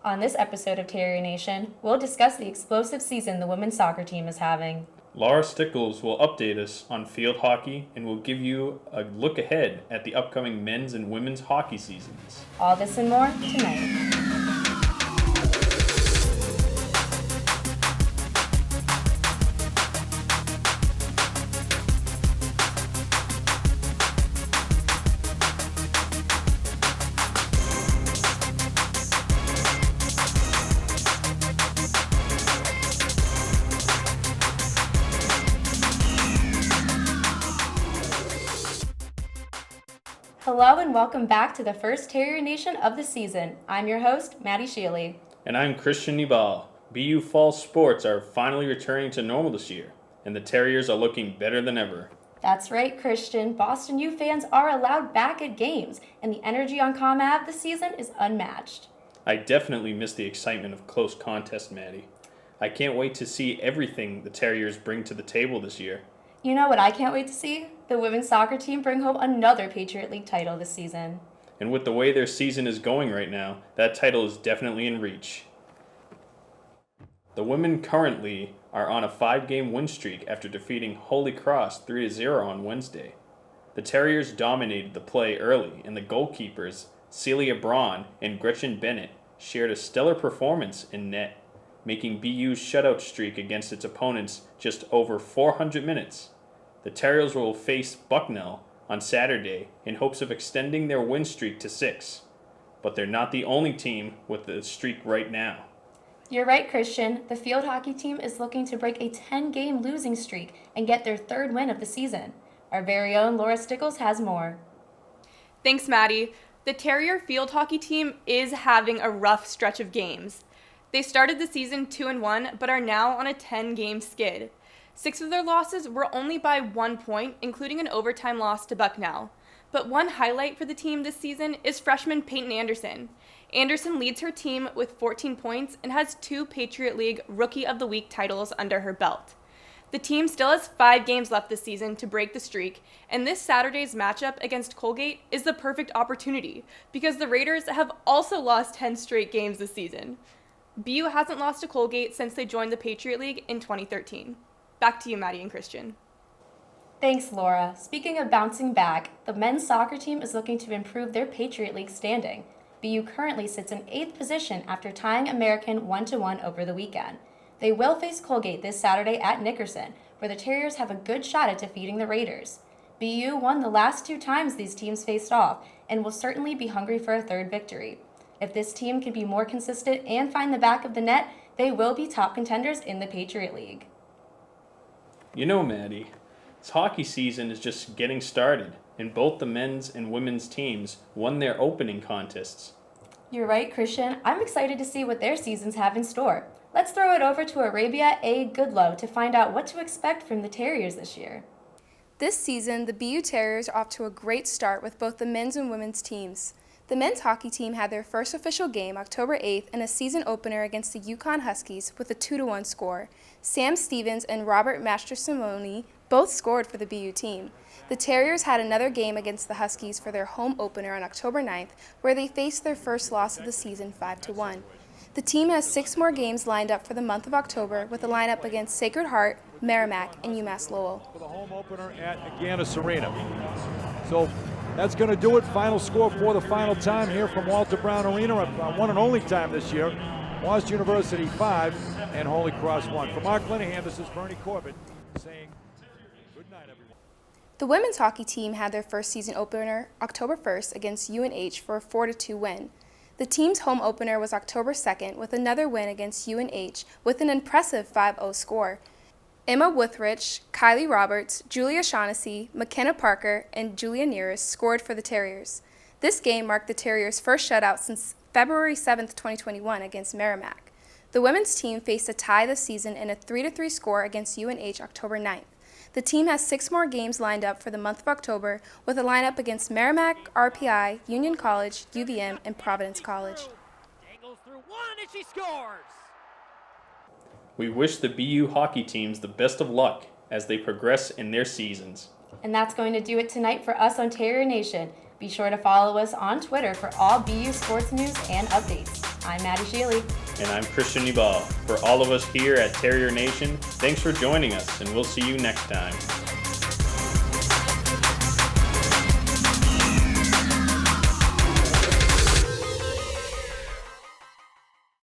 On this episode of Terrier Nation, we'll discuss the explosive season the women's soccer team is having. Laura Stickles will update us on field hockey and will give you a look ahead at the upcoming men's and women's hockey seasons. All this and more tonight. Hello and welcome back to the first Terrier Nation of the season. I'm your host, Maddie Shealy. And I'm Christian Nibal. BU fall sports are finally returning to normal this year, and the Terriers are looking better than ever. That's right, Christian. Boston U fans are allowed back at games, and the energy on ComAv this season is unmatched. I definitely miss the excitement of close contests, Maddie. I can't wait to see everything the Terriers bring to the table this year. You know what I can't wait to see? The women's soccer team bring home another Patriot League title this season. And with the way their season is going right now, that title is definitely in reach. The women currently are on a 5-game win streak after defeating Holy Cross 3-0 on Wednesday. The Terriers dominated the play early, and the goalkeepers, Celia Braun and Gretchen Bennett, shared a stellar performance in net, making BU's shutout streak against its opponents just over 400 minutes. The Terriers will face Bucknell on Saturday in hopes of extending their win streak to 6. But they're not the only team with the streak right now. You're right, Christian. The field hockey team is looking to break a 10-game losing streak and get their third win of the season. Our very own Laura Stickles has more. Thanks, Maddie. The Terrier field hockey team is having a rough stretch of games. They started the season 2-1, but are now on a 10-game skid. 6 of their losses were only by 1 point, including an overtime loss to Bucknell. But one highlight for the team this season is freshman Peyton Anderson. Anderson leads her team with 14 points and has 2 Patriot League Rookie of the Week titles under her belt. The team still has 5 games left this season to break the streak, and this Saturday's matchup against Colgate is the perfect opportunity because the Raiders have also lost 10 straight games this season. BU hasn't lost to Colgate since they joined the Patriot League in 2013. Back to you, Maddie and Christian. Thanks, Laura. Speaking of bouncing back, the men's soccer team is looking to improve their Patriot League standing. BU currently sits in 8th position after tying American 1-1 over the weekend. They will face Colgate this Saturday at Nickerson, where the Terriers have a good shot at defeating the Raiders. BU won the last 2 times these teams faced off and will certainly be hungry for a third victory. If this team can be more consistent and find the back of the net, they will be top contenders in the Patriot League. You know, Maddie, this hockey season is just getting started, and both the men's and women's teams won their opening contests. You're right, Christian. I'm excited to see what their seasons have in store. Let's throw it over to Arabia A. Goodlow to find out what to expect from the Terriers this year. This season, the BU Terriers are off to a great start with both the men's and women's teams. The men's hockey team had their first official game October 8th in a season opener against the Yukon Huskies with a 2-1 score. Sam Stevens and Robert Mastrosimone both scored for the BU team. The Terriers had another game against the Huskies for their home opener on October 9th, where they faced their first loss of the season 5-1. The team has 6 more games lined up for the month of October with a lineup against Sacred Heart, Merrimack, and UMass Lowell. For the home opener at Agganis Arena. So that's going to do it. Final score for the final time here from Walter Brown Arena. One and only time this year. Wasp University 5 and Holy Cross 1. For Mark Linehan, this is Bernie Corbett saying good night, everyone. The women's hockey team had their first season opener October 1st against UNH for a 4-2 win. The team's home opener was October 2nd with another win against UNH with an impressive 5-0 score. Emma Withrich, Kylie Roberts, Julia Shaughnessy, McKenna Parker, and Julia Nearest scored for the Terriers. This game marked the Terriers' first shutout since February 7, 2021 against Merrimack. The women's team faced a tie this season in a 3-3 score against UNH October 9th. The team has 6 more games lined up for the month of October with a lineup against Merrimack, RPI, Union College, UVM, and Providence College. Dangles through one and she scores! We wish the BU hockey teams the best of luck as they progress in their seasons. And that's going to do it tonight for us on Terrier Nation. Be sure to follow us on Twitter for all BU sports news and updates. I'm Maddie Sheely. And I'm Christian Nibal. For all of us here at Terrier Nation, thanks for joining us, and we'll see you next time.